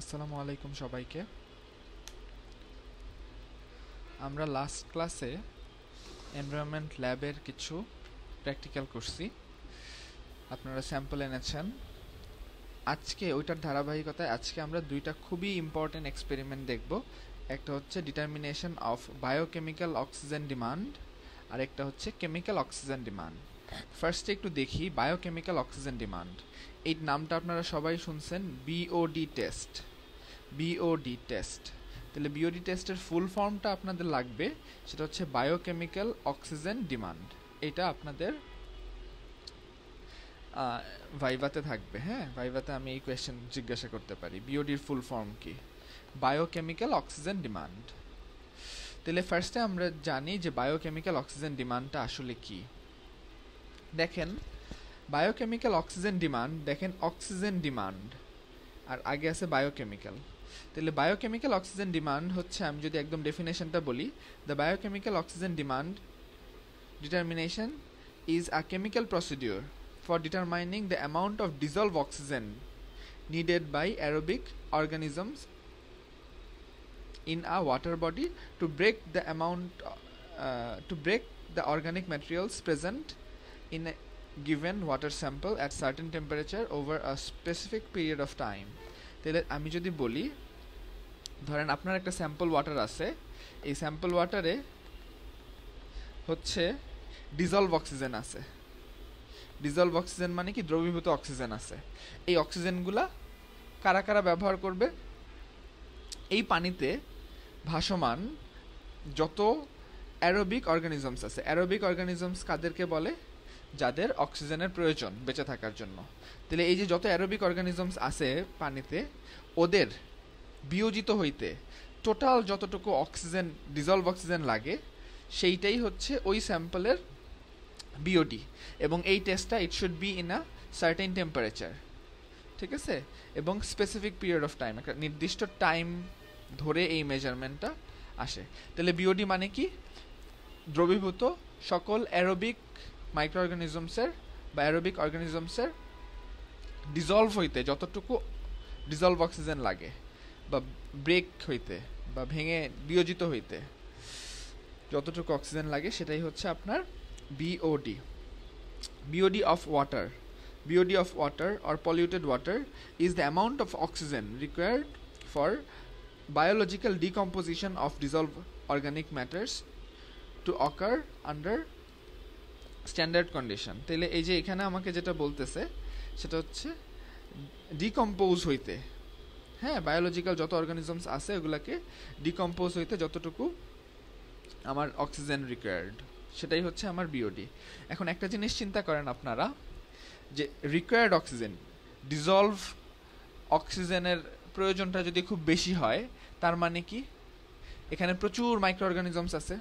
আসসালামু আলাইকুম সবাইকে। আমরা লাস্ট ক্লাসে এনভায়রনমেন্ট ল্যাবের কিছু প্র্যাকটিক্যাল করছি, আপনারা স্যাম্পল এনেছেন। আজকে ওইটার ধারাবাহিকতায় আজকে আমরা দুইটা খুবই ইম্পর্টেন্ট এক্সপেরিমেন্ট দেখব। একটা হচ্ছে determination of biochemical oxygen demand, আর একটা হচ্ছে কেমিক্যাল অক্সিজেন ডিমান্ড। ফার্স্টে একটু দেখি বায়োকেমিক্যাল অক্সিজেন ডিমান্ড। এই নামটা আপনারা সবাই শুনছেন, বিওডি টেস্ট। বিওডি টেস্ট, তাহলে বিওডি টেস্টের ফুল ফর্মটা আপনাদের লাগবে, সেটা হচ্ছে বায়োকেমিক্যাল অক্সিজেন ডিমান্ড। এটা আপনাদের ভাইভাতে থাকবে। হ্যাঁ, ভাইভাতে আমি এই কোয়েশ্চেন জিজ্ঞাসা করতে পারি, বিওডির ফুল ফর্ম কি, বায়োকেমিক্যাল অক্সিজেন ডিমান্ড। তাহলে ফার্স্টে আমরা জানি যে বায়োকেমিক্যাল অক্সিজেন ডিমান্ডটা আসলে কি। দেখেন বায়োকেমিক্যাল অক্সিজেন ডিমান্ড, দেখেন অক্সিজেন ডিমান্ড আর আগে আছে বায়োকেমিক্যাল। তাহলে বায়োকেমিক্যাল অক্সিজেন ডিমান্ড হচ্ছে, আমি যদি একদম ডেফিনেশনটা বলি, the biochemical oxygen demand determination is a chemical procedure for determining the amount of dissolved oxygen needed by aerobic organisms in a water body to break the organic materials present in a given water sample at certain temperature over a specific period of time. তাহলে আমি যদি বলি, ধরেন আপনার একটা sample water আছে, এই sample ওয়াটারে হচ্ছে ডিজলভ অক্সিজেন আছে। ডিজলভ অক্সিজেন মানে কি, দ্রবীভূত অক্সিজেন আছে। এই অক্সিজেনগুলা কারা কারা ব্যবহার করবে? এই পানিতে ভাসমান যত অ্যারোবিক অর্গানিজমস আছে। অ্যারোবিক অর্গানিজমস কাদেরকে বলে? যাদের অক্সিজেনের প্রয়োজন বেঁচে থাকার জন্য। তাহলে এই যে যত অ্যারোবিক অর্গানিজমস আছে পানিতে, ওদের বিয়োজিত হইতে টোটাল যতটুকু অক্সিজেন, ডিজলভ অক্সিজেন লাগে, সেইটাই হচ্ছে ওই স্যাম্পলের বিওডি। এবং এই টেস্টটা it should be in a certain temperature, ঠিক আছে, এবং স্পেসিফিক পিরিয়ড অফ টাইম, একটা নির্দিষ্ট টাইম ধরে এই মেজারমেন্টটা আসে। তাহলে বিওডি মানে কি? দ্রবীভূত সকল অ্যারোবিক মাইক্রো অর্গানিজমসের বা অ্যারোবিক অর্গানিজমসের ডিজলভ হইতে যতটুকু ডিজলভ অক্সিজেন লাগে, বা ব্রেক হইতে বা ভেঙে বিয়োজিত হইতে যতটুকু অক্সিজেন লাগে, সেটাই হচ্ছে আপনার BOD. BOD of water. BOD of water or polluted water is the amount of oxygen required for biological decomposition of dissolved organic matters to occur under standard condition. তাহলে এই যে এখানে আমাকে যেটা বলতেছে সেটা হচ্ছে ডিকম্পোজ হইতে, হ্যাঁ, বায়োলজিক্যাল যত অর্গানিজমস আছে ওগুলাকে ডিকম্পোজ হইতে যতটুকু আমার অক্সিজেন রিকোয়ার্ড, সেটাই হচ্ছে আমার বিওডি। এখন একটা জিনিস চিন্তা করেন আপনারা, যে রিকোয়ার্ড অক্সিজেন, ডিজলভ অক্সিজেনের প্রয়োজনটা যদি খুব বেশি হয়, তার মানে কি এখানে প্রচুর মাইক্রো অর্গানিজমস আছে,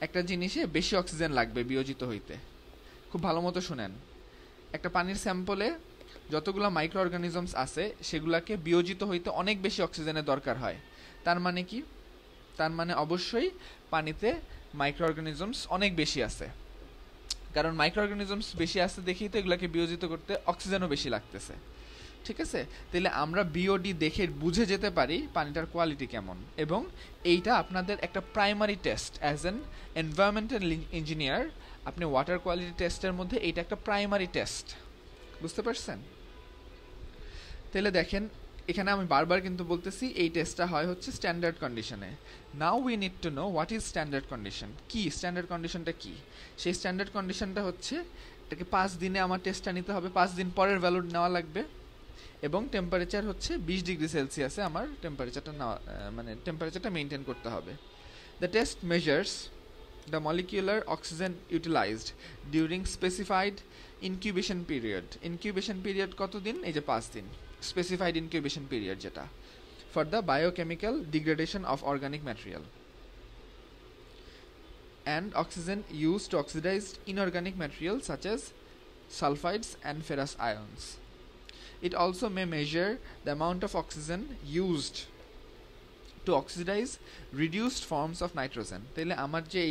একটা জিনিসে বেশি অক্সিজেন লাগবে বিয়োজিত হইতে। খুব ভালো মতো শুনেন, একটা পানির স্যাম্পলে যতগুলো মাইক্রো অর্গানিজমস আছে সেগুলোকে বিয়োজিত হইতে অনেক বেশি অক্সিজেনের দরকার হয়। তার মানে কি? তার মানে অবশ্যই পানিতে মাইক্রো অর্গানিজমস অনেক বেশি আছে, কারণ মাইক্রো অর্গানিজমস বেশি আছে দেখেই তো এগুলোকে বিয়োজিত করতে অক্সিজেনও বেশি লাগতেছে, ঠিক আছে। তাহলে আমরা বিওডি দেখে বুঝে যেতে পারি পানিটার কোয়ালিটি কেমন। এবং এইটা আপনাদের একটা primary test, as an environmental engineer আপনি ওয়াটার কোয়ালিটি টেস্টের মধ্যে এইটা একটা প্রাইমারি টেস্ট, বুঝতে পারছেন? তাহলে দেখেন এখানে আমি বারবার কিন্তু বলতেছি এই টেস্টটা হয় হচ্ছে স্ট্যান্ডার্ড কন্ডিশনে। Now we need to know what is standard condition. কি স্ট্যান্ডার্ড কন্ডিশনটা কি? সেই স্ট্যান্ডার্ড কন্ডিশনটা হচ্ছে এটাকে 5 দিনে আমার টেস্টটা নিতে হবে, 5 দিন পরের ভ্যালু নেওয়া লাগবে, এবং টেম্পারেচার হচ্ছে 20 ডিগ্রি সেলসিয়াসে আমার টেম্পারেচারটা নেওয়া, মানে টেম্পারেচারটা মেনটেন করতে হবে। The test measures the molecular oxygen utilized during specified incubation period. Incubation period কতদিন? এই যে 5 দিন। Specified incubation period যেটা for the biochemical degradation of organic material and oxygen used to oxidize inorganic material such as sulfides and ferrous ions. It also may measure the amount of oxygen used to oxidize reduced forms of nitrogen. তাহলে আমার যে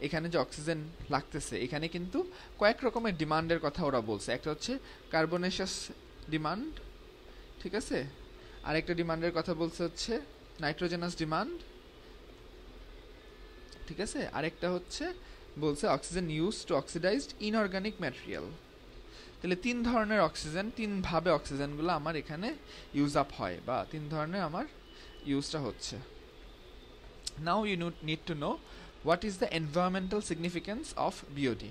এখানে যে oxygen লাগতেছে, এখানে কিন্তু কয়েক রকমের ডিমান্ডের কথা ওরা বলছে। একটা হচ্ছে কার্বনেশাস ডিমান্ড, ঠিক আছে, আরেকটা ডিমান্ডের কথা বলছে হচ্ছে নাইট্রোজেনাস ডিমান্ড, ঠিক আছে। আরেকটা হচ্ছে বলছে oxygen use to oxidised inorganic material. তাহলে 3 ধরনের অক্সিজেন, 3 ভাবে অক্সিজেনগুলো আমার এখানে ইউজ আপ হয়, বা 3 ধরনের আমার ইউজটা হচ্ছে। Now you need to know what is the environmental significance of BOD.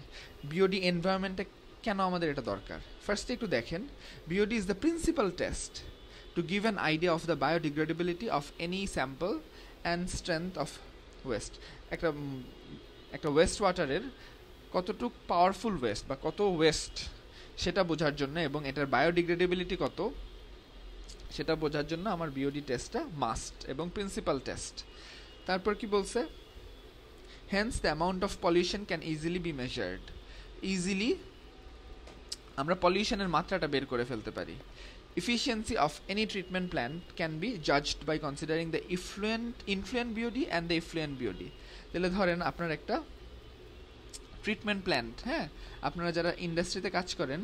BOD এনভায়রনমেন্টে কেন আমাদের এটা দরকার? ফার্স্টে একটু দেখেন, BOD is the principal test to give an idea of the biodegradability of any sample and strength of waste. একটা waste ওয়াটারের কতটুক পাওয়ারফুল ওয়েস্ট বা কত ওয়েস্ট সেটা বোঝার জন্য, এবং এটার বায়োডিগ্রেডেবিলিটি কত সেটা বোঝার জন্য আমার বিওডি টেস্টটা মাস্ট এবং প্রিন্সিপাল টেস্ট। তারপর কি বলছে, hence the amount of pollution can easily B measured. Easily আমরা পলিউশনের মাত্রাটা বের করে ফেলতে পারি। Efficiency of any treatment plant can be judged by considering the influent BOD and the effluent BOD. তাহলে ধরেন আপনার একটা ট্রিটমেন্ট প্ল্যান্ট, হ্যাঁ, আপনারা যারা ইন্ডাস্ট্রিতে কাজ করেন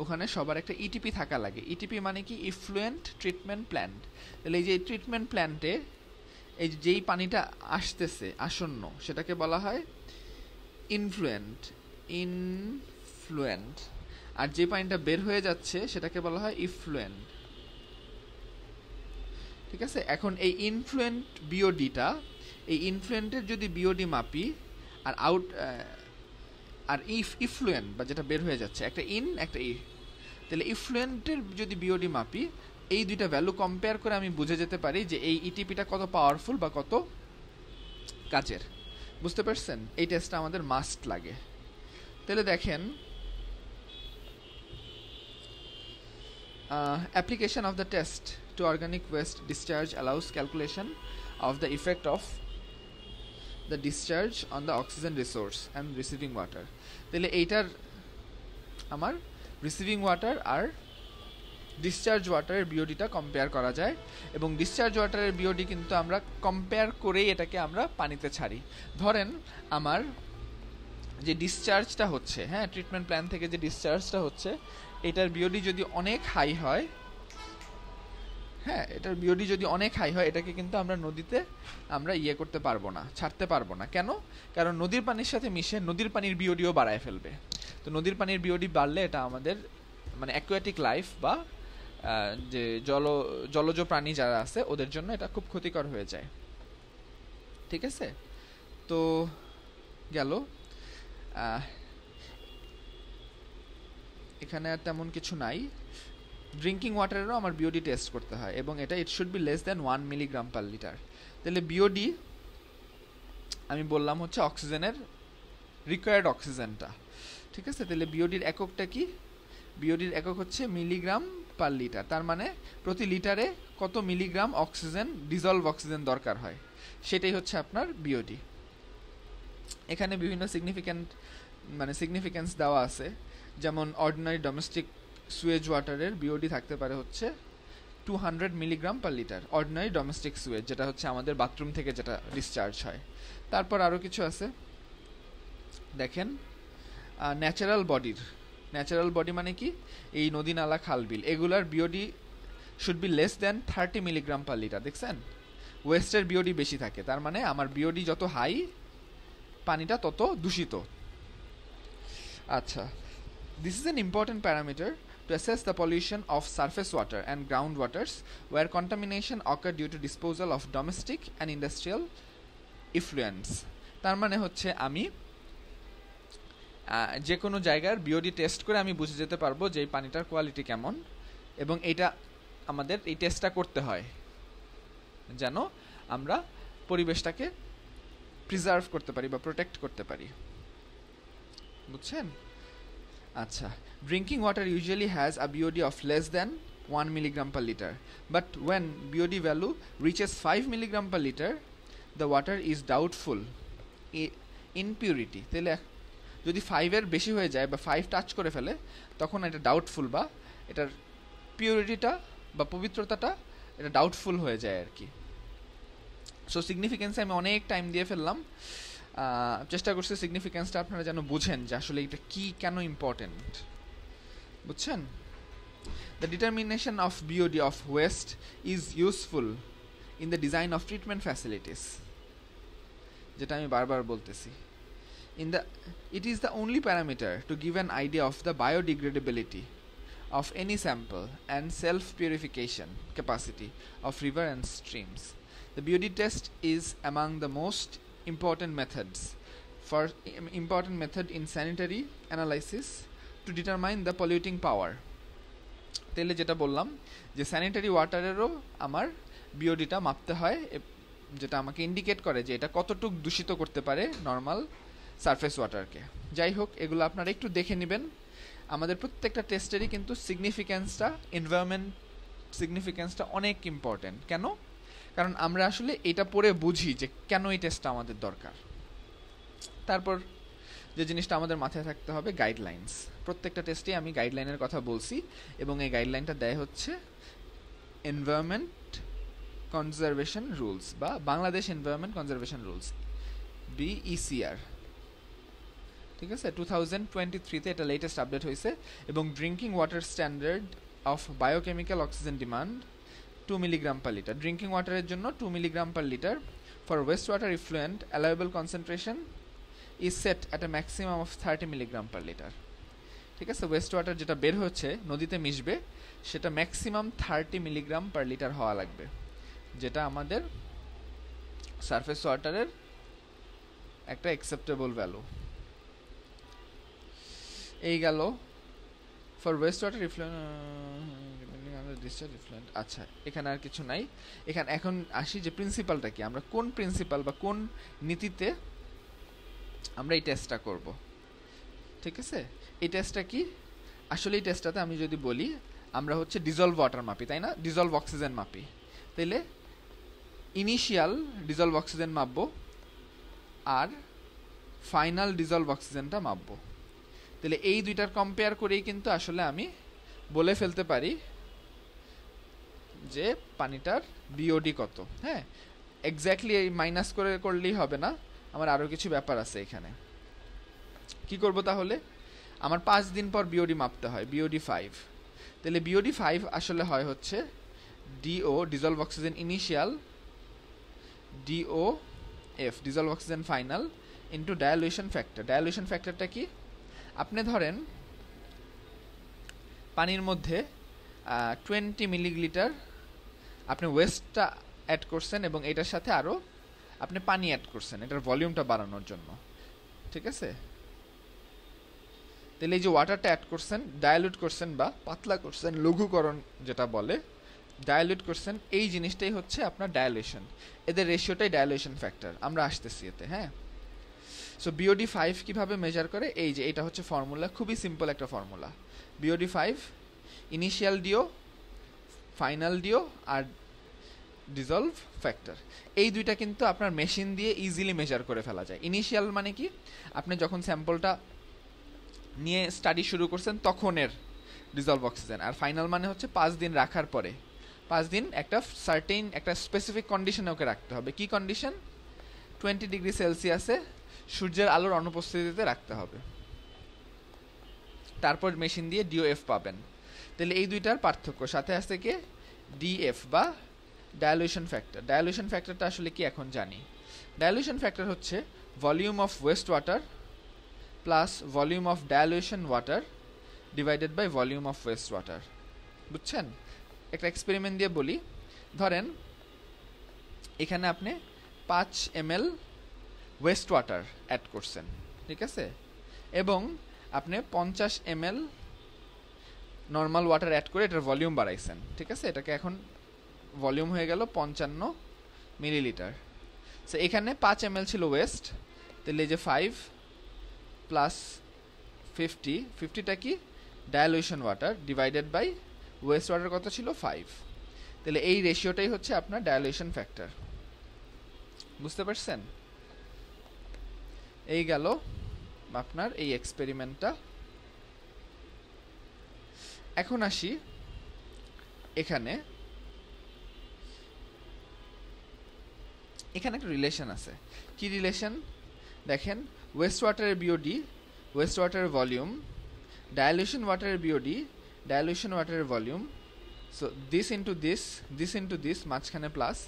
ওখানে সবার একটা ইটিপি থাকা লাগে। ইটিপি মানে কি? Effluent treatment plant. তাহলে এই যে ট্রিটমেন্ট প্ল্যান্টে এই যেই পানিটা আসতেছে আসন্ন সেটাকে বলা হয় ইনফ্লুয়েন্ট, আর যে পানিটা বের হয়ে যাচ্ছে সেটাকে বলা হয় ইফ্লুয়েন্ট, ঠিক আছে। এখন এই ইনফ্লুয়েন্ট বিওডিটা, এই ইনফ্লুয়েন্টের যদি বিওডি মাপি আর ইফ্লুয়েন্ট বা যেটা বের হয়ে যাচ্ছে, একটা ইন একটা তাহলে ইফ্লুয়েন্টের যদি বিওডি মাপি, এই দুইটা ভ্যালু কম্পেয়ার করে আমি বুঝে যেতে পারি যে এই ইটিপিটা কত পাওয়ারফুল বা কত কাজের। বুঝতে পারছেন? এই টেস্টটা আমাদের মাস্ট লাগে। তাহলে দেখেন, application of the test to organic waste discharge allows calculation of the effect of the discharge on the oxygen resource and receiving water. তাহলে এইটার আমার রিসিভিং ওয়াটার আর ডিসচার্জ ওয়াটারের বিওডিটা কম্পেয়ার করা যায়, এবং ডিসচার্জ ওয়াটারের বিওডি কিন্তু আমরা কম্পেয়ার করেই এটাকে আমরা পানিতে ছাড়ি। ধরেন আমার যে ডিসচার্জটা হচ্ছে, হ্যাঁ, ট্রিটমেন্ট প্ল্যান থেকে যে ডিসচার্জটা হচ্ছে, এটার বিওডি যদি অনেক হাই হয়, হ্যাঁ, এটার বিওডি যদি অনেক হাই হয়, এটাকে কিন্তু আমরা নদীতে আমরা করতে পারবো না, ছাড়তে পারবো না। কেন? কারণ নদীর পানির সাথে মিশে নদীর পানির বিওডিও বাড়ায় ফেলবে। তো নদীর পানির বিওডি বাড়লে এটা আমাদের মানে অ্যাকুয়াটিক লাইফ বা যে জলজ প্রাণী যারা আছে ওদের জন্য এটা খুব ক্ষতিকর হয়ে যায়, ঠিক আছে। তো গেল, এখানে আর তেমন কিছু নাই। ড্রিঙ্কিং ওয়াটারেরও আমার বিওডি টেস্ট করতে হয়, এবং এটা it should be less than 1 milligram per litre. তাহলে বিওডি আমি বললাম হচ্ছে অক্সিজেনের রিকোয়ার্ড অক্সিজেনটা, ঠিক আছে। তাহলে বিওডির এককটা কি? বিওডির একক হচ্ছে মিলিগ্রাম পার লিটার। তার মানে প্রতি লিটারে কত মিলিগ্রাম অক্সিজেন, ডিজলভ অক্সিজেন দরকার হয়, সেটাই হচ্ছে আপনার বিওডি। এখানে বিভিন্ন সিগনিফিকেন্স দেওয়া আছে, যেমন অর্ডিনারি ডোমেস্টিক সুয়েজ ওয়াটারের বিওডি থাকতে পারে হচ্ছে 200 milligram per litre, ordinary domestic Suez, যেটা হচ্ছে আমাদের বাথরুম থেকে যেটা ডিসচার্জ হয়। তারপর আরও কিছু আছে, দেখেন ন্যাচারাল বডি মানে কি? এই নদী, নালা, খাল, বিল, এগুলার BOD should be less than 30 milligram per litre. দেখছেন, ওয়েস্টের বিওডি বেশি থাকে, তার মানে আমার বিওডি যত হাই পানিটা তত দূষিত। আচ্ছা, this is an important parameter to assess the pollution of surface water and groundwaters where contamination occur due to disposal of domestic and industrial effluents. তার মানে হচ্ছে আমি যে কোনো জায়গার বিওডি টেস্ট করে আমি বুঝে যেতে পারবো যে এই পানিটার কোয়ালিটি কেমন, এবং এটা আমাদের এই টেস্টটা করতে হয় যেন আমরা পরিবেশটাকে প্রিজার্ভ করতে পারি বা প্রোটেক্ট করতে পারি। বুঝছেন? আচ্ছা, drinking water usually has a BOD of less than 1 milligram per liter, but when BOD value reaches 5 milligram per liter, the water is doubtful in purity. তাহলে যদি 5 এর বেশি হয়ে যায় বা 5 টাচ করে ফেলে, তখন এটা ডাউটফুল, বা এটার পিউরিটিটা বা পবিত্রতাটা এটা ডাউটফুল হয়ে যায় আর কি। সো সিগনিফিকেন্সে আমি অনেক টাইম দিয়ে ফেললাম, চেষ্টা করছি সিগনিফিকেন্সটা আপনারা যেন বুঝেন যে আসলে এটা কি, কেন ইম্পর্টেন্ট। বুঝছেন? The determination of BOD of waste is useful in the design of treatment facilities. যেটা আমি বারবার বলতেছি। It is the only parameter to give an idea of the biodegradability of any sample and self-purification capacity of river and streams. The BOD test is among the most important method in sanitary analysis to determine the polluting power. তাহলে যেটা বললাম যে sanitary ওয়াটারেরও আমার বিওডিটা মাপতে হয়, যেটা আমাকে indicate করে যে এটা কতটুকু দূষিত করতে পারে নর্মাল সারফেস ওয়াটারকে। যাই হোক, এগুলো আপনারা একটু দেখে নেবেন। আমাদের প্রত্যেকটা টেস্টেরই কিন্তু এনভায়রনমেন্ট সিগনিফিক্যান্সটা অনেক ইম্পর্টেন্ট। কেন? কারণ আমরা আসলে এটা পড়ে বুঝি যে কেন এই টেস্টটা আমাদের দরকার। তারপর যে জিনিসটা আমাদের মাথায় থাকতে হবে, গাইডলাইন্স। প্রত্যেকটা টেস্টে আমি গাইডলাইনের কথা বলছি, এবং এই গাইডলাইনটা দেয় হচ্ছে এনভায়রনমেন্ট কনজারভেশন রুলস বা Bangladesh environment conservation rules, BECR। ঠিক আছে, 2023-তে এটা লেটেস্ট আপডেট হয়েছে। এবং drinking water standard of biochemical oxygen demand 2 milligram per litre. Drinking ওয়াটারের জন্য 2 milligram per litre. For waste water effluent allowable concentration is set at a maximum of 30 milligram per liter. ঠিক আছে, West water যেটা বের হচ্ছে নদীতে মিশবে সেটা ম্যাক্সিমাম 30 মিলিগ্রাম পার লিটার হওয়া লাগবে, যেটা আমাদের সারফেস ওয়াটারের একটা অ্যাকসেপ্টেবল ভ্যালু। এই গেল ফর ওয়েস্ট ওয়াটার ইফ্লুয়েন্ট। আচ্ছা, এখানে আর কিছু নাই। এখন আসি যে প্রিন্সিপালটা কি, আমরা কোন প্রিন্সিপাল বা কোন নীতিতে আমরা এই টেস্টটা করব। ঠিক আছে, এই টেস্টটা কি? আসলে এই টেস্টটাতে আমি যদি বলি আমরা হচ্ছে ডিজলভ ওয়াটার মাপি, তাই না? ডিজলভ অক্সিজেন মাপি। তাইলে ইনিশিয়াল ডিজলভ অক্সিজেন মাপবো আর ফাইনাল ডিজলভ অক্সিজেনটা মাপবো। তাহলে এই দুইটার কম্পেয়ার করেই কিন্তু আসলে আমি বলে ফেলতে পারি যে পানিটার বিওডি কত। হ্যাঁ, এক্স্যাক্টলি এই মাইনাস করলেই হবে না, আমার আরও কিছু ব্যাপার আছে এখানে। কি করব তাহলে? আমার 5 দিন পর বিওডি মাপতে হয়, বিওডি 5। তাহলে বিওডি 5 আসলে হয় হচ্ছে DO dissolve oxygen initial, DOF dissolve oxygen final into dilution factor. Dilution ফ্যাক্টরটা কি? আপনি ধরেন পানির মধ্যে 20 মিলিলিটার আপনি ওয়েস্টটা অ্যাড করছেন এবং এটার সাথে আরও আপনি পানি অ্যাড করছেন এটার ভলিউমটা বাড়ানোর জন্য। ঠিক আছে, তাহলে এই যে ওয়াটারটা অ্যাড করছেন, ডায়ালুট করছেন বা পাতলা করছেন, লঘুকরণ যেটা বলে, ডায়ালুট করছেন, এই জিনিসটাই হচ্ছে আপনার ডায়ালুয়েশন। এদের রেশিওটাই ডায়ালুয়েশন ফ্যাক্টর। আমরা আসতেছি এতে। হ্যাঁ, সো BOD 5 কিভাবে মেজার করে? এই যে এটা হচ্ছে ফর্মুলা, খুবই সিম্পল একটা formula. BOD 5 initial DO, final DO আর ডিজলভ ফ্যাক্টর। এই দুইটা কিন্তু আপনার মেশিন দিয়ে ইজিলি মেজার করে ফেলা যায়। ইনিশিয়াল মানে কি? আপনি যখন স্যাম্পলটা নিয়ে স্টাডি শুরু করছেন তখনের ডিজলভ অক্সিজেন। আর ফাইনাল মানে হচ্ছে 5 দিন রাখার পরে। 5 দিন একটা সার্টেইন একটা স্পেসিফিক কন্ডিশনে ওকে রাখতে হবে। কি কন্ডিশন? 20 ডিগ্রি সেলসিয়াসে সূর্যের আলোর অনুপস্থিতিতে রাখতে হবে। তারপর মেশিন দিয়ে DOF পাবেন। তাহলে এই দুইটার পার্থক্য। সাথে আসছে কি DF বা ডায়ালুয়েশন ফ্যাক্টর। ডায়ালুয়েশন ফ্যাক্টরটা আসলে কি এখন জানি। ডায়ালুয়েশন ফ্যাক্টর হচ্ছে volume of waste water plus volume of dilution water divided by volume of waste water. বুঝছেন? একটা এক্সপেরিমেন্ট দিয়ে বলি। ধরেন এখানে আপনি 5 ml ওয়েস্ট ওয়াটার অ্যাড করছেন, ঠিক আছে, এবং আপনি 50 ml নর্মাল ওয়াটার অ্যাড করে এটার ভলিউম বাড়াইছেন। ঠিক আছে, এটাকে এখন ভলিউম হয়ে গেল 55 মিলিলিটার। সো এখানে 5 ml ছিল ওয়েস্ট, তাহলে এই যে 5 প্লাস 50টা কি dilution water divided by waste water কত ছিল 5। তাহলে এই রেশিওটাই হচ্ছে আপনার ডায়ালুয়েশন ফ্যাক্টর। বুঝতে পারছেন? এই গেল আপনার এই এক্সপেরিমেন্টটা। এখন আসি এখানে একটা রিলেশন আছে। কি রিলেশন? দেখেন, ওয়েস্ট ওয়াটারের বিওডি, ওয়েস্ট ওয়াটারের ভলিউম, ডায়ালুয়েশন ওয়াটারের বিওডি, ডাইলিউশন ওয়াটারের volume, so this into this মাঝখানে plus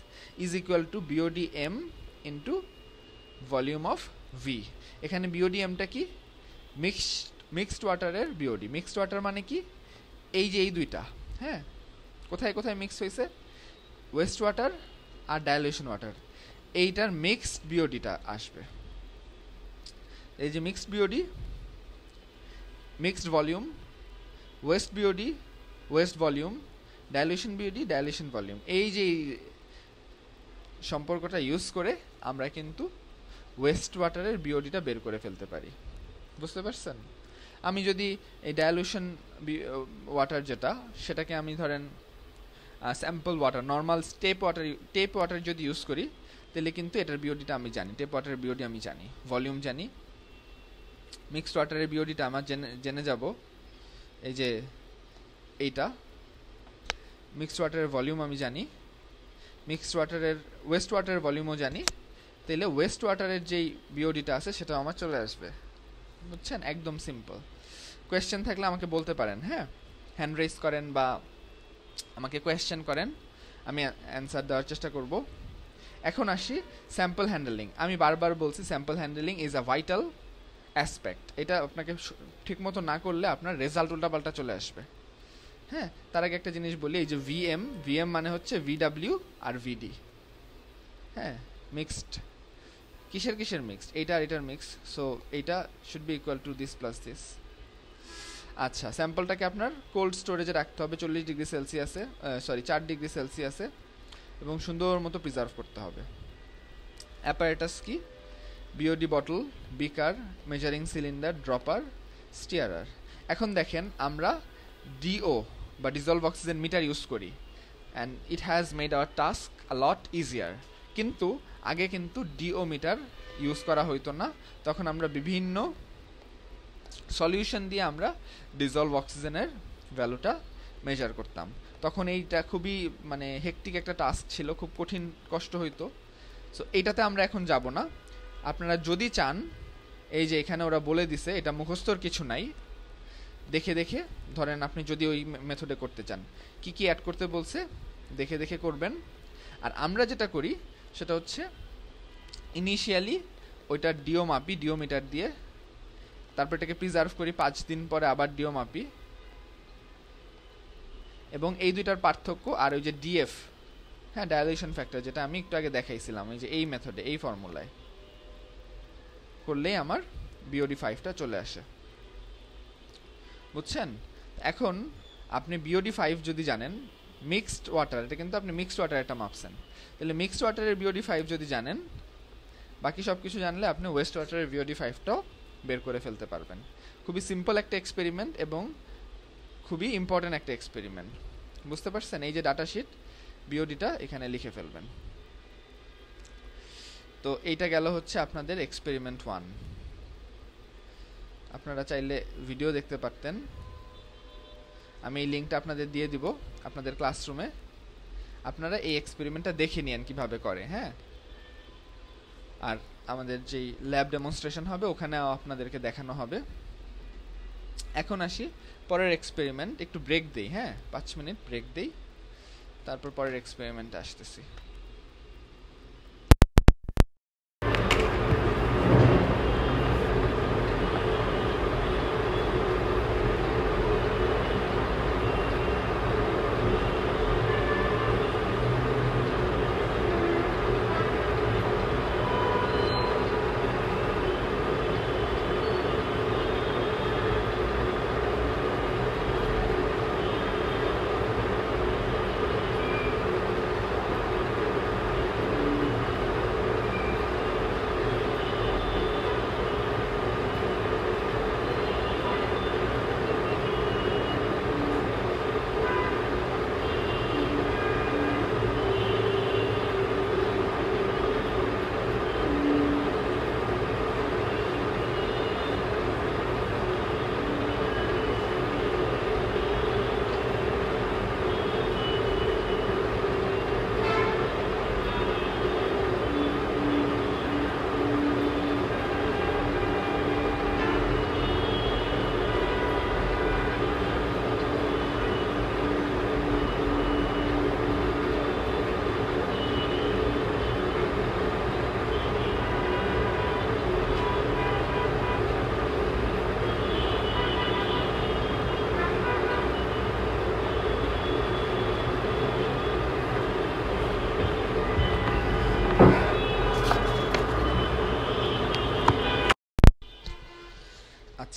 is equal to BOD M into volume of V. এখানে বিওডি এমটা কি? মিক্সড ওয়াটারের বিওডি। মিক্সড ওয়াটার মানে কি? এই যে এই দুইটা, হ্যাঁ, কোথায় কোথায় মিক্স হয়েছে? ওয়েস্ট ওয়াটার আর ডাইলিউশন ওয়াটার, এইটার মিক্সড বিওডিটা আসবে। এই যে mixed BOD, mixed volume, West BOD, West volume, dilution BOD, dilution volume, এই যে সম্পর্কটা ইউজ করে আমরা কিন্তু ওয়েস্ট ওয়াটারের বিওডিটা বের করে ফেলতে পারি। বুঝতে পারছেন? আমি যদি এই ডাইলিউশন ওয়াটার যেটা, সেটাকে আমি ধরেন sample water, normal tap water যদি ইউজ করি, তাহলে কিন্তু এটার বিওডিটা আমি জানি, টেপ ওয়াটারের বিওডি আমি জানি, ভলিউম জানি। মিক্সড ওয়াটারের বিওডিটা আমার জেনে যাব, এই যে এইটা মিক্সড ওয়াটারের ভলিউম আমি জানি, মিক্সড ওয়াটারের ওয়েস্ট ওয়াটারের ভলিউমও জানি, তাহলে ওয়েস্ট ওয়াটারের যেই বিওডিটা আছে সেটা আমার চলে আসবে। বুঝছেন? একদম সিম্পল। কোয়েশ্চেন থাকলে আমাকে বলতে পারেন, হ্যাঁ, হ্যান্ড রেজ করেন বা আমাকে কোয়েশ্চেন করেন, আমি অ্যান্সার দেওয়ার চেষ্টা করব। এখন আসি স্যাম্পল হ্যান্ডেলিং। আমি বারবার বলছি sample handling is a vital aspect. এটা আপনাকে ঠিকমতো না করলে আপনার রেজাল্ট উল্টাপাল্টা চলে আসবে। হ্যাঁ, তার আগে একটা জিনিস বলি, এই যে ভিএম মানে হচ্ছে ভিডাব্লিউ আর ভিডি, হ্যাঁ, মিক্সড। কিসের মিক্সড? এইটা আর এটার মিক্স, সো এইটা should be equal to this plus this. আচ্ছা, স্যাম্পলটাকে আপনার কোল্ড স্টোরেজে রাখতে হবে 40 ডিগ্রি সেলসিয়াসে, 4 ডিগ্রি সেলসিয়াসে, এবং সুন্দর মতো প্রিজার্ভ করতে হবে। অ্যাপারেটাস কি? বিওডি বটল, বিকার, মেজারিং সিলিন্ডার, ড্রপার, স্টিয়ারার। এখন দেখেন আমরা ডিও বা ডিজলভ অক্সিজেন মিটার ইউজ করি, and it has made hour task a lot easier. কিন্তু আগে কিন্তু ডিও মিটার ইউজ করা হইতো না, তখন আমরা বিভিন্ন সলিউশন দিয়ে আমরা ডিজলভ অক্সিজেনের ভ্যালুটা মেজার করতাম। তখন এইটা খুবই মানে হেকটিক একটা টাস্ক ছিল, খুব কঠিন, কষ্ট হইতো। সো এইটাতে আমরা এখন যাব না। আপনারা যদি চান, এই যে এখানে ওরা বলে দিছে, এটা মুখস্থর কিছু নাই, দেখে দেখে ধরেন আপনি যদি ওই মেথডে করতে চান, কি কি অ্যাড করতে বলছে দেখে দেখে করবেন। আর আমরা যেটা করি সেটা হচ্ছে ইনিশিয়ালি ওইটা ডিও মাপি, ডিও মিটার দিয়ে, তারপর এটাকে প্রিজার্ভ করি, 5 দিন পরে আবার ডিও মাপি, এবং এই দুইটার পার্থক্য আর ওই যে ডিএফ, হ্যাঁ, ডাইলিউশন ফ্যাক্টর, যেটা আমি একটু আগে দেখাইছিলাম, এই যে এই মেথডে, এই ফর্মুলায় করলেই আমার বিওডি 5টা চলে আসে। বুঝছেন? এখন আপনি বিওডি 5 যদি জানেন, মিক্সড ওয়াটার, এটা কিন্তু আপনি মিক্সড ওয়াটার একটা মাপছেন, তাহলে মিক্সড ওয়াটারের বিওডি 5 যদি জানেন, বাকি সব কিছু জানলে আপনি ওয়েস্ট ওয়াটারের বিওডি 5টাও বের করে ফেলতে পারবেন। খুবই সিম্পল একটা এক্সপেরিমেন্ট এবং খুবই ইম্পর্টেন্ট একটা এক্সপেরিমেন্ট। বুঝতে পারছেন? এই যে ডাটা শিট, বিওডিটা এখানে লিখে ফেলবেন। তো এইটা গেল হচ্ছে আপনাদের এক্সপেরিমেন্ট 1। আপনারা চাইলে ভিডিও দেখতে পারতেন, আমি এই লিঙ্কটা আপনাদের দিয়ে দিব আপনাদের ক্লাসরুমে, আপনারা এই এক্সপেরিমেন্টটা দেখে নিন কিভাবে করে, হ্যাঁ। আর আমাদের যেই ল্যাব ডেমনস্ট্রেশন হবে ওখানেও আপনাদেরকে দেখানো হবে। এখন আসি পরের এক্সপেরিমেন্ট, একটু ব্রেক দেই, হ্যাঁ, 5 মিনিট ব্রেক দেই, তারপর পরের এক্সপেরিমেন্টে আসতেছি।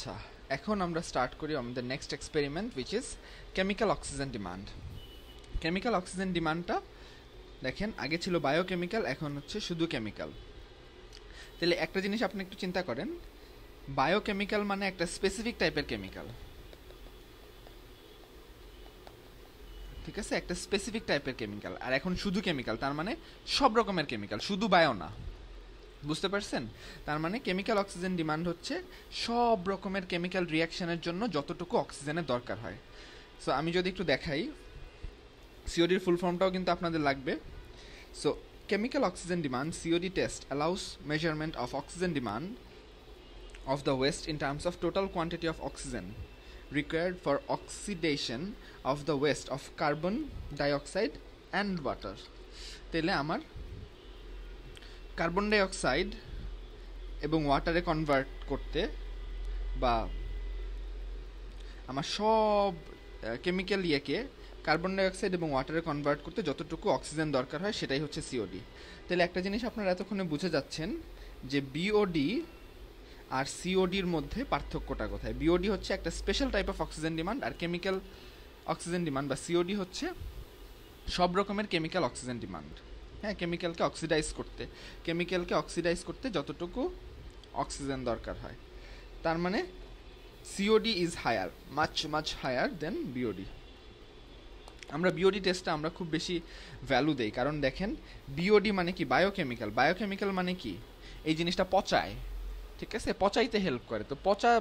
আচ্ছা, এখন আমরা স্টার্ট করি আমাদের next experiment, which is chemical oxygen demand. Chemical oxygen ডিমান্ডটা দেখেন আগে ছিল বায়োকেমিক্যাল, এখন হচ্ছে শুধু কেমিক্যাল। তাহলে একটা জিনিস আপনি একটু চিন্তা করেন, বায়োকেমিক্যাল মানে একটা স্পেসিফিক টাইপের কেমিক্যাল, ঠিক আছে, একটা স্পেসিফিক টাইপের কেমিক্যাল। আর এখন শুধু কেমিক্যাল, তার মানে সব রকমের কেমিক্যাল, শুধু বায়ো না। বুঝতে পারছেন? তার মানে কেমিক্যাল অক্সিজেন ডিমান্ড হচ্ছে সব রকমের কেমিক্যাল রিয়াকশনের জন্য যতটুকু অক্সিজেনের দরকার হয়। সো আমি যদি একটু দেখাই, সিওডির ফুল ফর্মটাও কিন্তু আপনাদের লাগবে। So chemical oxygen demand COD test allows measurement of oxygen demand of the waste in terms of total quantity of oxygen required for oxidation of the waste of carbon dioxide and water. তাহলে আমার carbon dioxide এবং ওয়াটারে convert করতে, বা আমার সব chemical ইয়েকে carbon dioxide এবং ওয়াটারে convert করতে যতটুকু অক্সিজেন দরকার হয় সেটাই হচ্ছে সিওডি। তাহলে একটা জিনিস আপনারা এতক্ষণে বুঝে যাচ্ছেন যে বিওডি আর সিওডির মধ্যে পার্থক্যটা কোথায়। বিওডি হচ্ছে একটা special type of oxygen demand, আর কেমিক্যাল অক্সিজেন ডিমান্ড বা সিওডি হচ্ছে সব রকমের কেমিক্যাল অক্সিজেন ডিমান্ড। হ্যাঁ, কেমিক্যালকে অক্সিডাইজ করতে যতটুকু অক্সিজেন দরকার হয়। তার মানে COD is higher, much higher than BOD. আমরা বিওডি টেস্টটা আমরা খুব বেশি ভ্যালু দেই, কারণ দেখেন বিওডি মানে কি, বায়োকেমিক্যাল। বায়োকেমিক্যাল মানে কি, এই জিনিসটা পচায়, ঠিক আছে, পচাইতে হেল্প করে। তো পচা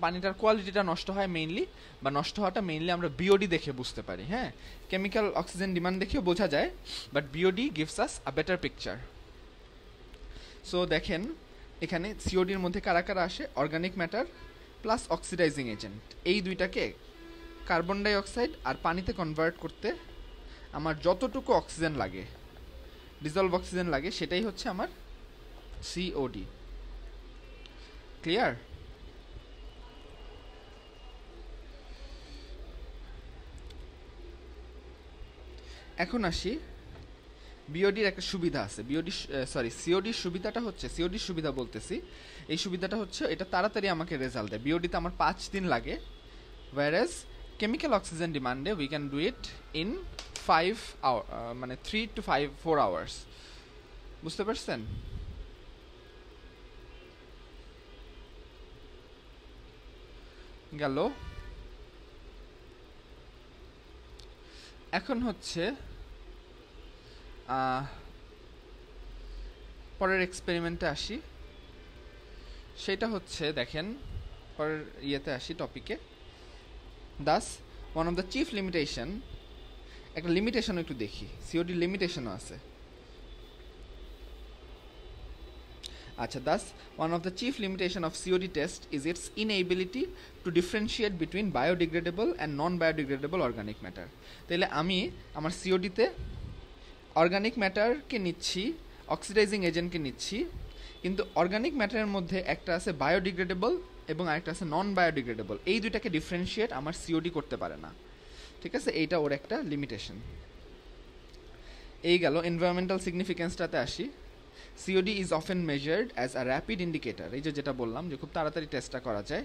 পানিটার কোয়ালিটিটা নষ্ট হয় মেইনলি, বা নষ্ট হওয়াটা মেইনলি আমরা বিওডি দেখে বুঝতে পারি। হ্যাঁ, কেমিক্যাল অক্সিজেন ডিমান্ড দেখেও বোঝা যায়, but BOD gives us a better picture. So দেখেন এখানে সিওডির মধ্যে কারা কারা আসে, organic matter plus oxidising agent. এই দুইটাকে কার্বন ডাইঅক্সাইড আর পানিতে কনভার্ট করতে আমার যতটুকু অক্সিজেন লাগে, ডিজলভ অক্সিজেন লাগে, সেটাই হচ্ছে আমার সিওডি। ক্লিয়ার? এখন আসি, বিওডির একটা সুবিধা আছে। সিওডির সুবিধাটা হচ্ছে, সিওডির সুবিধা বলতেছি, এই সুবিধাটা হচ্ছে এটা তাড়াতাড়ি আমাকে রেজাল্ট দেয়। বিওডিতে আমার 5 দিন লাগে, whereas chemical oxygen demand we can do it in 5 hour, মানে 3 to 4 hours। বুঝতে পারছেন? গেল। এখন হচ্ছে পরের এক্সপেরিমেন্টে আসি। সেটা হচ্ছে দেখেন, পরের ইয়েতে আসি টপিকে। Thus, one of the chief limitation, একটা লিমিটেশনও একটু দেখি, সিওডি লিমিটেশনও আছে। আচ্ছা, thus one of the chief limitation of COD test is its inability to differentiate between biodegradable and non-biodegradable organic matter. তাহলে আমি আমার সিওডিতে অর্গানিক ম্যাটারকে নিচ্ছি, অক্সিডাইজিং এজেন্টকে নিচ্ছি, কিন্তু অর্গানিক ম্যাটারের মধ্যে একটা আছে বায়োডিগ্রেডেবল এবং আরেকটা আছে নন বায়োডিগ্রেডেবল। এই দুইটাকে ডিফারেন্সিয়েট আমার সিওডি করতে পারে না, ঠিক আছে, এইটা ওর একটা লিমিটেশন। এই গেল। এনভায়রনমেন্টাল সিগনিফিকেন্সটাতে আসি। COD is often measured as a rapid indicator. এই যেটা বললাম যে খুব তাড়াতাড়ি টেস্টটা করা যায়।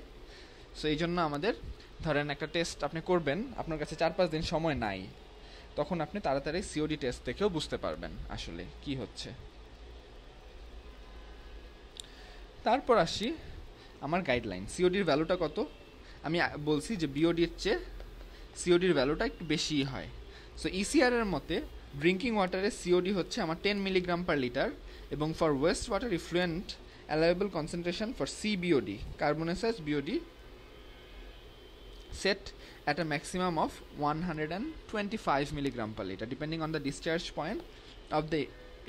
সো এই জন্য আমাদের ধরেন একটা টেস্ট আপনি করবেন, আপনার কাছে 4-5 দিন সময় নাই, তখন আপনি তাড়াতাড়ি সিওডি টেস্ট দেখেও বুঝতে পারবেন আসলে কি হচ্ছে। তারপর আসি আমার গাইডলাইন। সিওডির ভ্যালুটা কত? আমি বলছি যে বিওডির চেয়ে সিওডির ভ্যালুটা একটু বেশিই হয়। সো ইসিআর এর মতে ড্রিঙ্কিং ওয়াটারের সিওডি হচ্ছে আমার 10 মিলিগ্রাম পার লিটার, এবং for waste water effluent allowable concentration for CBOD, carbonaceous BOD, set at a maximum of 125 milligram per liter depending on the discharge point of the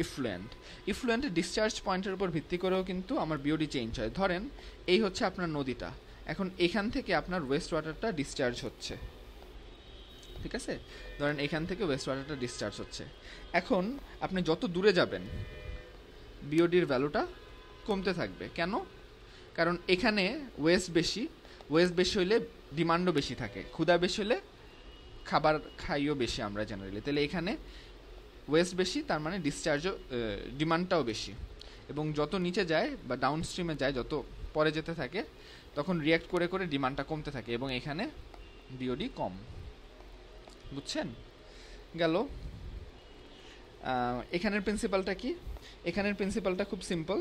effluent. effluent discharge পয়েন্টের উপর ভিত্তি করেও কিন্তু আমার BOD change হয়। ধরেন এই হচ্ছে আপনার নদীটা, এখন এখান থেকে আপনার ওয়েস্ট ওয়াটারটা ডিসচার্জ হচ্ছে, ঠিক আছে, ধরেন এখান থেকে ওয়েস্ট ওয়াটারটা ডিসচার্জ হচ্ছে। এখন আপনি যত দূরে যাবেন বিওডির ভ্যালুটা কমতে থাকবে। কেন? কারণ এখানে ওয়েস্ট বেশি হইলে ডিমান্ডও বেশি থাকে, ক্ষুধা বেশি হলে খাবার খাইও বেশি আমরা জেনারেলি। তাহলে এখানে ওয়েস্ট বেশি, তার মানে ডিসচার্জও ডিমান্ডটাও বেশি, এবং যত নিচে যায় বা ডাউন স্ট্রিমে যায়, যত পরে যেতে থাকে, তখন রিয়্যাক্ট করে করে ডিমান্ডটা কমতে থাকে এবং এখানে বিওডি কম। বুঝছেন? গেল। এখানের প্রিন্সিপালটা কি? এখানের প্রিন্সিপালটা খুব সিম্পল।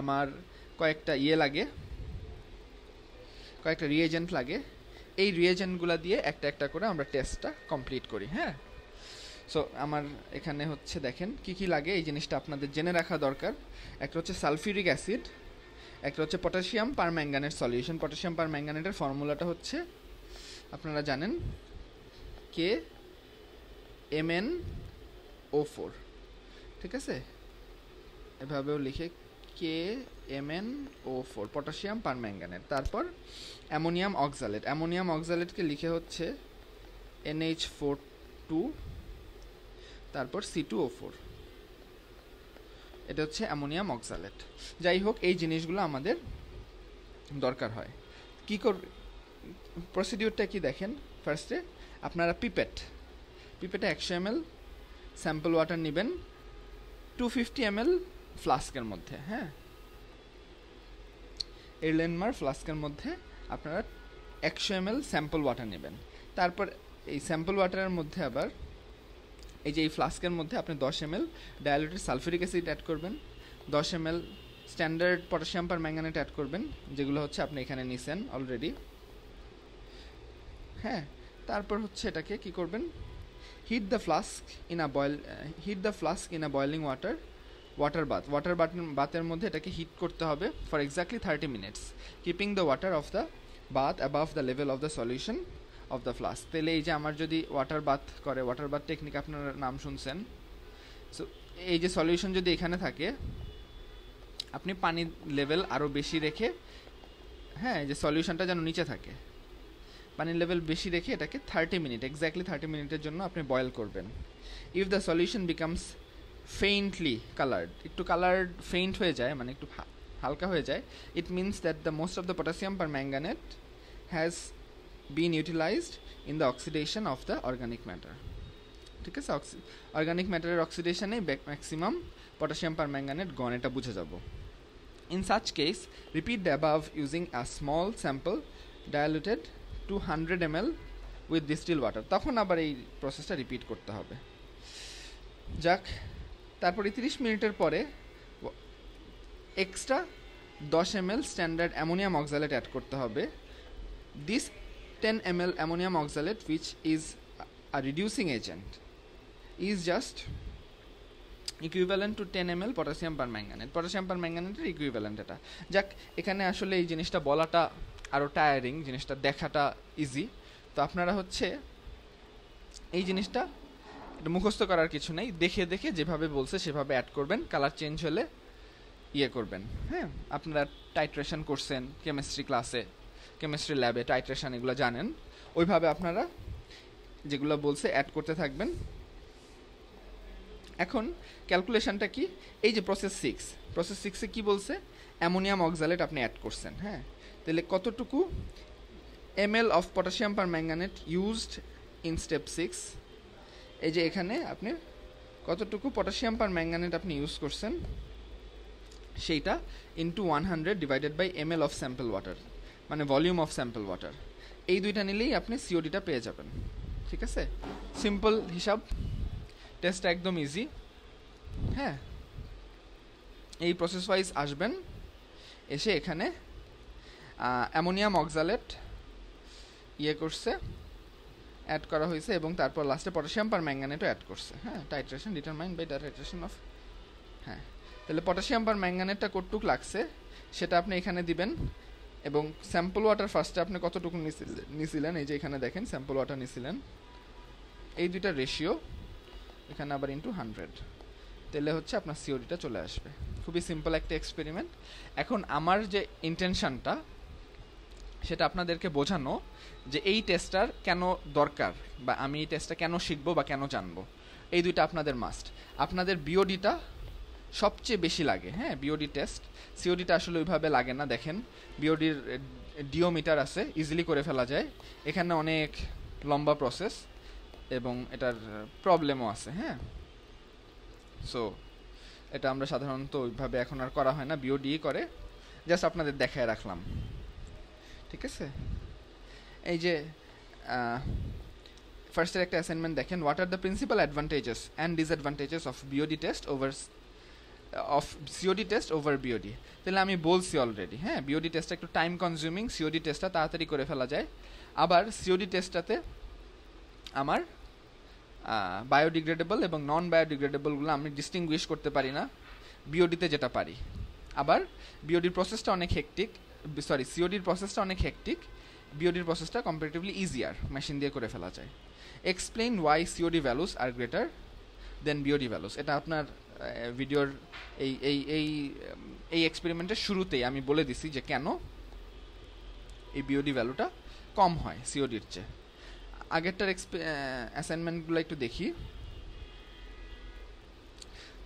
আমার কয়েকটা লাগে, কয়েকটা রিয়েজেন্ট লাগে। এই রিয়েজেন্টগুলো দিয়ে একটা একটা করে আমরা টেস্টটা কমপ্লিট করি। হ্যাঁ, সো আমার এখানে হচ্ছে দেখেন কি কি লাগে, এই জিনিসটা আপনাদের জেনে রাখা দরকার। একটা হচ্ছে সালফিউরিক অ্যাসিড, একটা হচ্ছে পটাশিয়াম পারম্যাঙ্গানেট সলিউশন। পটাশিয়াম পারম্যাঙ্গানেটের ফর্মুলাটা হচ্ছে আপনারা জানেন KMnO4, ঠিক আছে? এভাবেও লিখে KMnO4, পটাশিয়াম পারম্যাঙ্গানেট। তারপর অ্যামোনিয়াম অক্সালেট, অ্যামোনিয়াম অক্সালেটকে লিখে হচ্ছে NH4 2, তারপর C2O4, এটা হচ্ছে অ্যামোনিয়াম অক্সালেট। যাই হোক, এই জিনিসগুলো আমাদের দরকার হয়। কি প্রসিডিউরটা কি দেখেন। ফার্স্টে আপনারা পিপেটে 100 ml স্যাম্পল ওয়াটার নেবেন 250 ml ফ্লাস্কের মধ্যে। হ্যাঁ, এরলেনমার ফ্লাস্কের মধ্যে আপনারা 100 ml স্যাম্পল ওয়াটার নেবেন। তারপর এই স্যাম্পল ওয়াটারের মধ্যে আবার এই যে এই ফ্লাস্কের মধ্যে আপনি 10 ml diluted sulphuric acid add করবেন, 10 ml standard potassium permanganate add করবেন, যেগুলো হচ্ছে আপনি এখানে নিছেন অলরেডি। হ্যাঁ, তারপর হচ্ছে এটাকে কি করবেন, heat the flask in a boiling water বাথের মধ্যে এটাকে হিট করতে হবে for exactly 30 minutes, keeping the water of the bath above the level of the solution of the flask. তাহলে এই যে আমার যদি ওয়াটার বাথ টেকনিক আপনার নাম শুনছেন, সো এই যে সলিউশন যদি এখানে থাকে, আপনি পানির লেভেল আরও বেশি রেখে, হ্যাঁ, যে সলিউশনটা যেন নিচে থাকে, পানির লেভেল বেশি রেখে এটাকে 30 মিনিট, এক্স্যাক্টলি 30 মিনিটের জন্য আপনি বয়েল করবেন। If the solution becomes faintly coloured, একটু কালার্ড ফেইন্ট হয়ে যায়, মানে একটু হালকা হয়ে যায়, it means that the most of the potassium permanganate has been utilised in the oxidation of the organic matter. ঠিক আছে, অর্গানিক ম্যাটারের অক্সিডেশনে ম্যাক্সিমাম পটাশিয়াম পারম্যাঙ্গানেট গন, এটা বুঝে যাব। In such case repeat the above using a small sample diluted 200 ml with distil water. তখন আবার এই প্রসেসটা রিপিট করতে হবে। যাক, তারপরে 30 মিনিটের পরে extra 10 ml standard ammonium oxalate add করতে হবে। This 10 ml ammonium oxalate which is a reducing agent is just equivalent to 10 ml potassium permanganate. Potassium পারম্যাঙ্গানেটের ইকুইভ্যালেন্ট এটা। যাক, এখানে আসলে এই জিনিসটা বলাটা আরও টায়ারিং, জিনিসটা দেখাটা ইজি। তো আপনারা হচ্ছে এই জিনিসটা মুখস্থ করার কিছু নেই, দেখে দেখে যেভাবে বলছে সেভাবে অ্যাড করবেন। কালার চেঞ্জ হলে করবেন। হ্যাঁ, আপনারা টাইট্রেশন করছেন কেমিস্ট্রি ক্লাসে, কেমিস্ট্রি ল্যাবে টাইট্রেশন এগুলো জানেন, ওইভাবে আপনারা যেগুলো বলছে অ্যাড করতে থাকবেন। এখন ক্যালকুলেশনটা কি, এই যে প্রসেস 6-এ কি বলছে, অ্যামোনিয়াম অক্সালেট আপনি অ্যাড করছেন। হ্যাঁ, তাহলে কতটুকু ml of potassium permanganate used in step 6, এই যে এখানে আপনি কতটুকু পটাশিয়াম পারম্যাঙ্গানেট আপনি ইউজ করছেন সেইটা into 100 divided by ml of sample water, মানে ভলিউম অফ স্যাম্পল ওয়াটার। এই দুইটা নিলেই আপনি সিওডিটা পেয়ে যাবেন। ঠিক আছে, সিম্পল হিসাব, টেস্টটা একদম ইজি। হ্যাঁ, এই প্রসেস ওয়াইজ আসবেন, এসে এখানে অ্যামোনিয়াম অক্সালেট করছে, অ্যাড করা হয়েছে, এবং তারপর লাস্টে পটাশিয়াম পারম্যাঙ্গানেটও অ্যাড করছে। হ্যাঁ, titration determined by the titration of. হ্যাঁ, তাহলে পটাশিয়াম পারম্যাঙ্গানেটটা কতটুক লাগছে সেটা আপনি এখানে দিবেন, এবং স্যাম্পল ওয়াটার ফার্স্টে আপনি কতটুকু নিছিলেন, এই যে এখানে দেখেন স্যাম্পল ওয়াটার নিছিলেন, এই দুইটা রেশিও এখানে আবার ইন্টু 100, তাহলে হচ্ছে আপনার সিওডিটা চলে আসবে। খুবই সিম্পল একটা এক্সপেরিমেন্ট। এখন আমার যে ইন্টেনশনটা সেটা আপনাদেরকে বোঝানো যে এই টেস্টটার কেন দরকার, বা আমি এই টেস্টটা কেন শিখবো বা কেন জানবো, এই দুইটা আপনাদের মাস্ট। আপনাদের বিওডিটা সবচেয়ে বেশি লাগে। হ্যাঁ, বিওডি টেস্ট, সিওডিটা আসলে ওইভাবে লাগে না। দেখেন, বিওডির ডিওমিটার আছে, ইজিলি করে ফেলা যায়। এখানে অনেক লম্বা প্রসেস এবং এটার প্রবলেমও আছে। হ্যাঁ, সো এটা আমরা সাধারণত ওইভাবে এখন আর করা হয় না, বিওডি করে। জাস্ট আপনাদের দেখায় রাখলাম, ঠিক আছে। এই যে ফার্স্টের একটা অ্যাসাইনমেন্ট দেখেন, what are the principal advantages and disadvantages of BOD test over of COD test over BOD. তাহলে আমি বলছি অলরেডি, হ্যাঁ, বিওডি টেস্টটা একটু টাইম কনজিউমিং, সিওডি টেস্টটা তাড়াতাড়ি করে ফেলা যায়। আবার সিওডি টেস্টটাতে আমার বায়োডিগ্রেডেবল এবং নন বায়োডিগ্রেডেবলগুলো আমি ডিস্টিংগুইশ করতে পারি না, বিওডিতে যেটা পারি। আবার বিওডির প্রসেসটা অনেক হেকটিক, সিওডির প্রসেসটা অনেক হেকটিক, বিওডির প্রসেসটা কম্পারেটিভলি ইজিয়ার, মেশিন দিয়ে করে ফেলা যায়। এক্সপ্লেইন ওয়াই সিওডি ভ্যালুস আর গ্রেটার দেন বিওডি ভ্যালুস। এটা আপনার ভিডিওর এই এই এই এই এক্সপেরিমেন্টের শুরুতেই আমি বলে দিছি যে কেন এই বিওডি ভ্যালুটা কম হয় সিওডির চেয়ে। আগেরটার অ্যাসাইনমেন্টগুলো একটু দেখি।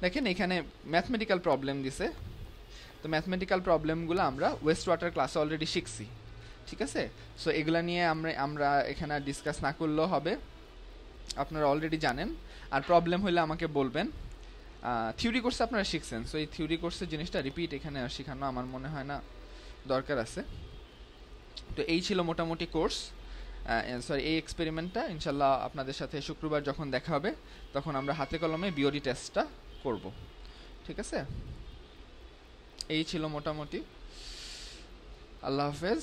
দেখেন এখানে ম্যাথমেটিক্যাল প্রবলেম দিছে, তো ম্যাথমেটিক্যাল প্রবলেমগুলো আমরা ওয়েস্ট ওয়াটার ক্লাসে অলরেডি শিখছি, ঠিক আছে। সো এগুলা নিয়ে আমরা এখানে ডিসকাস না করলেও হবে, আপনারা অলরেডি জানেন। আর প্রবলেম হইলে আমাকে বলবেন। থিওরি কোর্সে আপনারা শিখছেন, সো এই থিওরি কোর্সের জিনিসটা রিপিট এখানে আর শেখানো আমার মনে হয় না দরকার আছে। তো এই ছিল মোটামুটি কোর্স, এই এক্সপেরিমেন্টটা। ইনশাল্লাহ আপনাদের সাথে শুক্রবার যখন দেখা হবে তখন আমরা হাতে কলমে বিওডি টেস্টটা করব, ঠিক আছে। এই ছিল মোটামুটি। আল্লাহ হাফেজ।